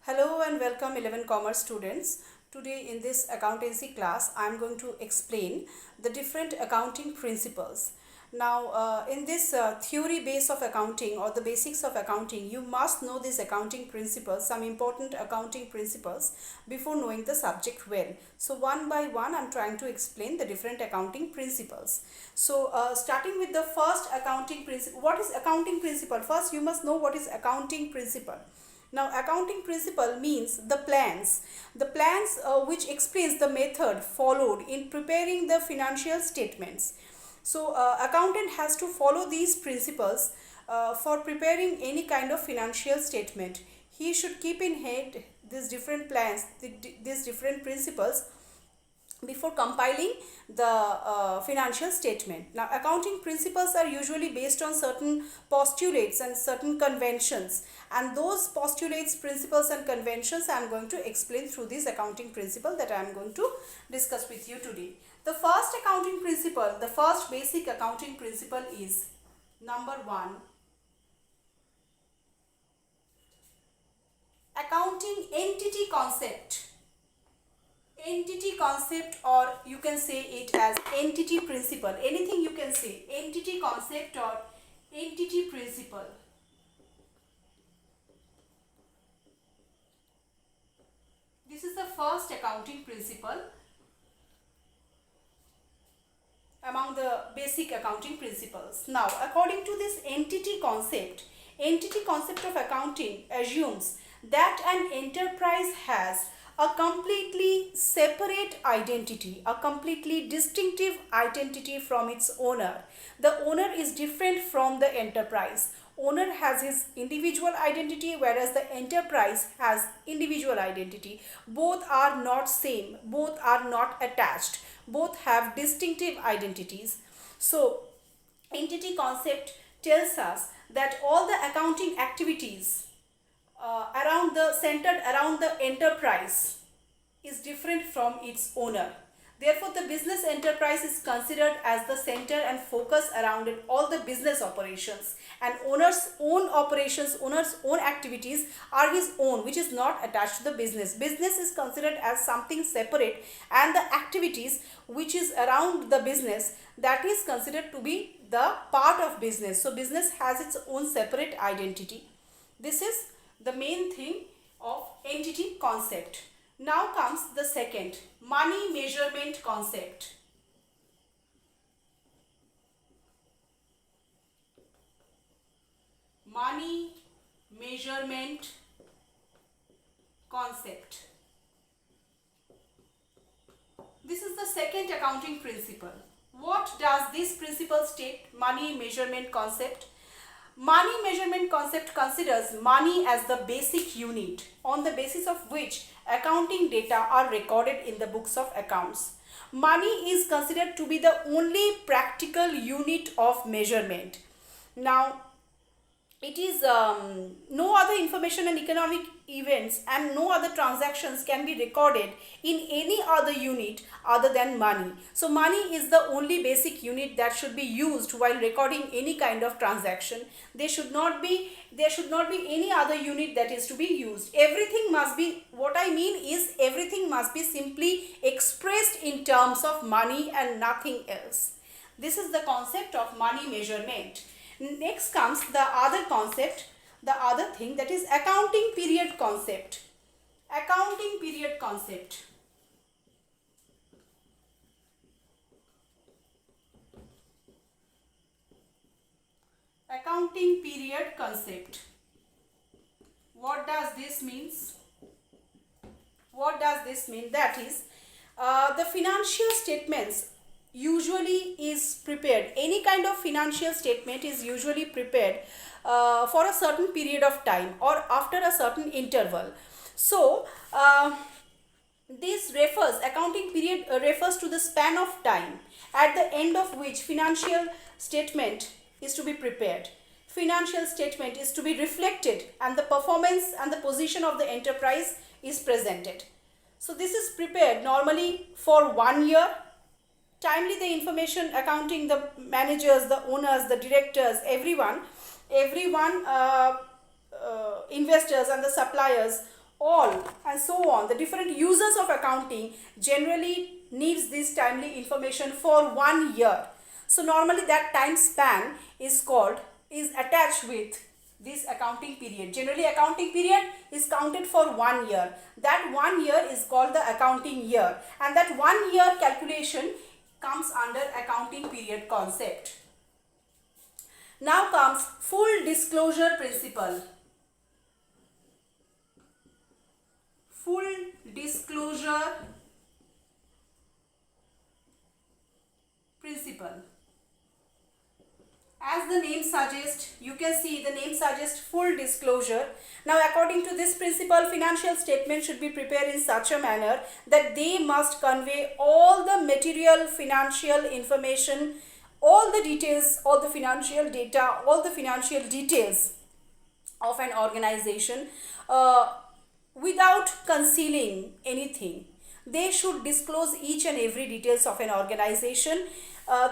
Hello and welcome 11 Commerce students. Today in this accountancy class I am going to explain the different accounting principles. Now in this theory base of accounting or the basics of accounting, you must know these accounting principles, some important accounting principles before knowing the subject well. So one by one I am trying to explain the different accounting principles. So starting with the first accounting principle. What is accounting principle? First you must know what is accounting principle. Now accounting principle means the plans which explains the method followed in preparing the financial statements. So accountant has to follow these principles for preparing any kind of financial statement. He should keep in head these different plans, these different principles before compiling the financial statement. Now accounting principles are usually based on certain postulates and certain conventions, and those postulates, principles and conventions I am going to explain through this accounting principle that I am going to discuss with you today. The first accounting principle, the first basic accounting principle is number 1, accounting entity concept. Entity concept, or you can say it as entity principle, anything you can say, entity concept or entity principle. This is the first accounting principle among the basic accounting principles. Now according to this entity concept of accounting assumes that an enterprise has a completely separate identity, a completely distinctive identity from its owner. The owner is different from the enterprise. Owner has his individual identity, whereas the enterprise has individual identity. Both are not same, both are not attached, both have distinctive identities. So entity concept tells us that all the accounting activities centered around the enterprise is different from its owner. Therefore, the business enterprise is considered as the center and focus around it all the business operations, and owner's own operations, owner's own activities are his own, which is not attached to the business. Business is considered as something separate, and the activities which is around the business, that is considered to be the part of business. So business has its own separate identity. This is the main thing of entity concept. Now comes the second, money measurement concept. Money measurement concept. This is the second accounting principle. What does this principle state? Money measurement concept. Money measurement concept considers money as the basic unit on the basis of which accounting data are recorded in the books of accounts. Money is considered to be the only practical unit of measurement. Now, it is no other information and economic events and no other transactions can be recorded in any other unit other than money. So money is the only basic unit that should be used while recording any kind of transaction. There should not be any other unit that is to be used. Everything must be, what I mean is everything must be simply expressed in terms of money and nothing else. This is the concept of money measurement. Next comes the other concept, the other thing, that is accounting period concept. Accounting period concept. Accounting period concept. What does this mean? What does this mean? That is, the financial statements usually is prepared, any kind of financial statement is usually prepared for a certain period of time or after a certain interval. So this refers, accounting period refers to the span of time at the end of which financial statement is to be prepared. Financial statement is to be reflected and the performance and the position of the enterprise is presented. So this is prepared normally for 1 year. Timely the information, accounting, the managers, the owners, the directors, everyone investors and the suppliers all and so on, the different users of accounting generally needs this timely information for 1 year. So normally that time span is attached with this accounting period. Generally accounting period is counted for 1 year. That 1 year is called the accounting year, and that 1 year calculation comes under accounting period concept. Now comes full disclosure principle. Full disclosure principle. As the name suggests, you can see the name suggests full disclosure. Now according to this principle, financial statements should be prepared in such a manner that they must convey all the material financial information, all the details, all the financial data, all the financial details of an organization without concealing anything. They should disclose each and every details of an organization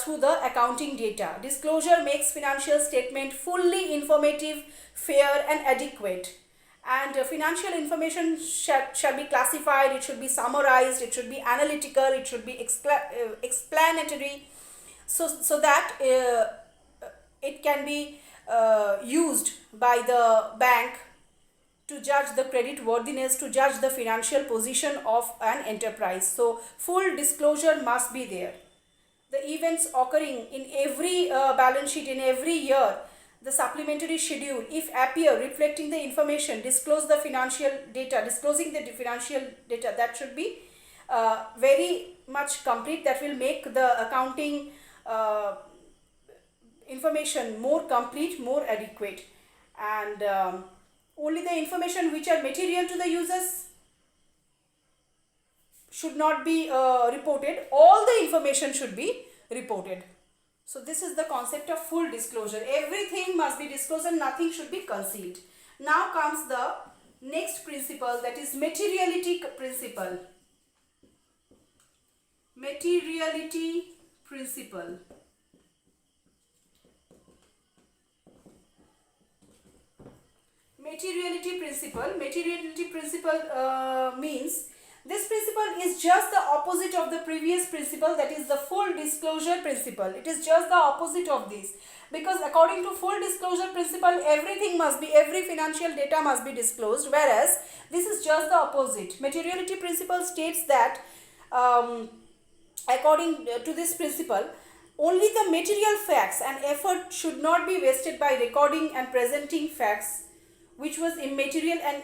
through the accounting data. Disclosure makes financial statement fully informative, fair and adequate. And financial information shall be classified, it should be summarized, it should be analytical, it should be explanatory, so that it can be used by the bank to judge the credit worthiness, to judge the financial position of an enterprise. So full disclosure must be there. The events occurring in every balance sheet in every year, the supplementary schedule, if appear reflecting the information, disclose the financial data, disclosing the financial data, that should be very much complete. That will make the accounting information more complete, more adequate. And only the information which are material to the users should not be reported. All the information should be reported. So this is the concept of full disclosure. Everything must be disclosed and nothing should be concealed. Now comes the next principle, that is materiality principle. Materiality principle. Materiality principle means this principle is just the opposite of the previous principle, that is the full disclosure principle. It is just the opposite of this, because according to full disclosure principle, every financial data must be disclosed, whereas this is just the opposite. Materiality principle states that according to this principle, only the material facts and effort should not be wasted by recording and presenting facts which was immaterial and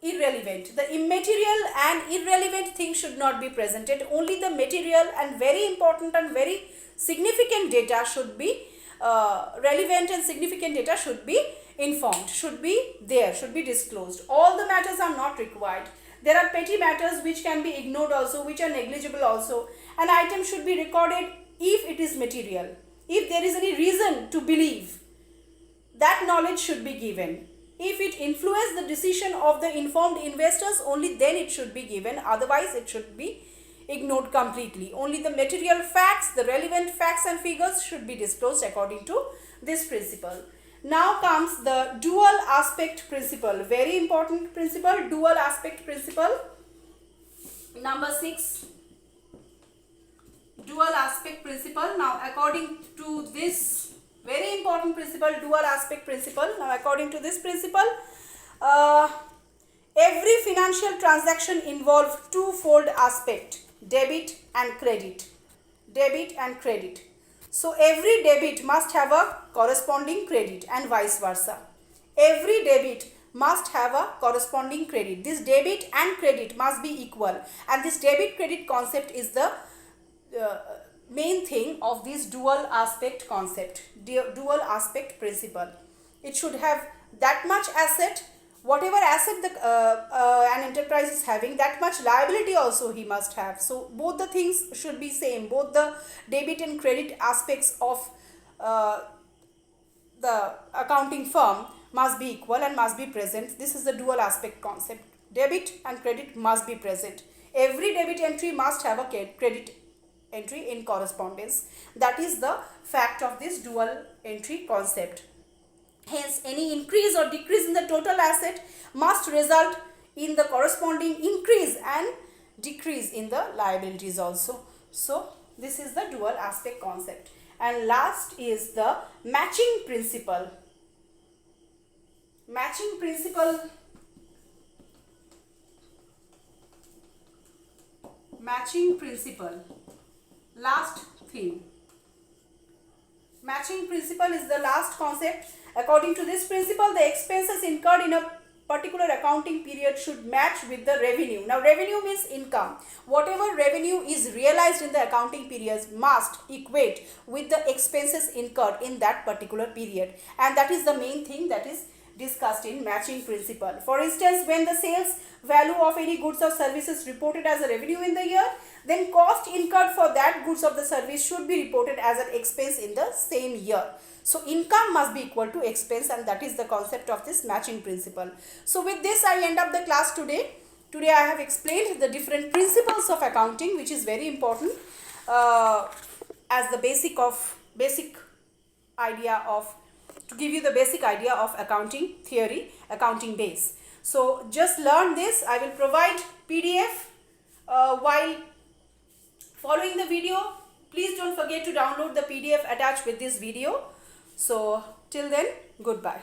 irrelevant. The immaterial and irrelevant things should not be presented. Only the material and very important and very significant data should be relevant, and significant data should be informed, should be there, should be disclosed. All the matters are not required. There are petty matters which can be ignored also, which are negligible also. An item should be recorded if it is material. If there is any reason to believe, that knowledge should be given. If it influences the decision of the informed investors, only then it should be given. Otherwise, it should be ignored completely. Only the material facts, the relevant facts and figures should be disclosed according to this principle. Now comes the dual aspect principle. Very important principle, dual aspect principle. Number 6. Dual aspect principle. Now according to this very important principle, dual aspect principle. Now according to this principle, every financial transaction involves twofold aspect, debit and credit. Debit and credit. So every debit must have a corresponding credit and vice versa. Every debit must have a corresponding credit. This debit and credit must be equal, and this debit credit concept is the main thing of this dual aspect concept, dual aspect principle. It should have that much asset, whatever asset an enterprise is having, that much liability also he must have. So both the things should be same, both the debit and credit aspects of the accounting firm must be equal and must be present. This is the dual aspect concept. Debit and credit must be present. Every debit entry must have a credit entry in correspondence. That is the fact of this dual entry concept. Hence, any increase or decrease in the total asset must result in the corresponding increase and decrease in the liabilities also. So this is the dual aspect concept. And last is the matching principle. Matching principle last thing. Matching principle is the last concept. According to this principle, the expenses incurred in a particular accounting period should match with the revenue. Now revenue means income. Whatever revenue is realized in the accounting periods must equate with the expenses incurred in that particular period, and that is the main thing that is discussed in matching principle. For instance, when the sales value of any goods or services reported as a revenue in the year, then cost incurred for that goods or the service should be reported as an expense in the same year. So income must be equal to expense, and that is the concept of this matching principle. So with this I end up the class today. Today I have explained the different principles of accounting, which is very important as the basic idea of, to give you the basic idea of accounting theory, accounting base. So just learn this. I will provide PDF while following the video. Please don't forget to download the PDF attached with this video. So till then, goodbye.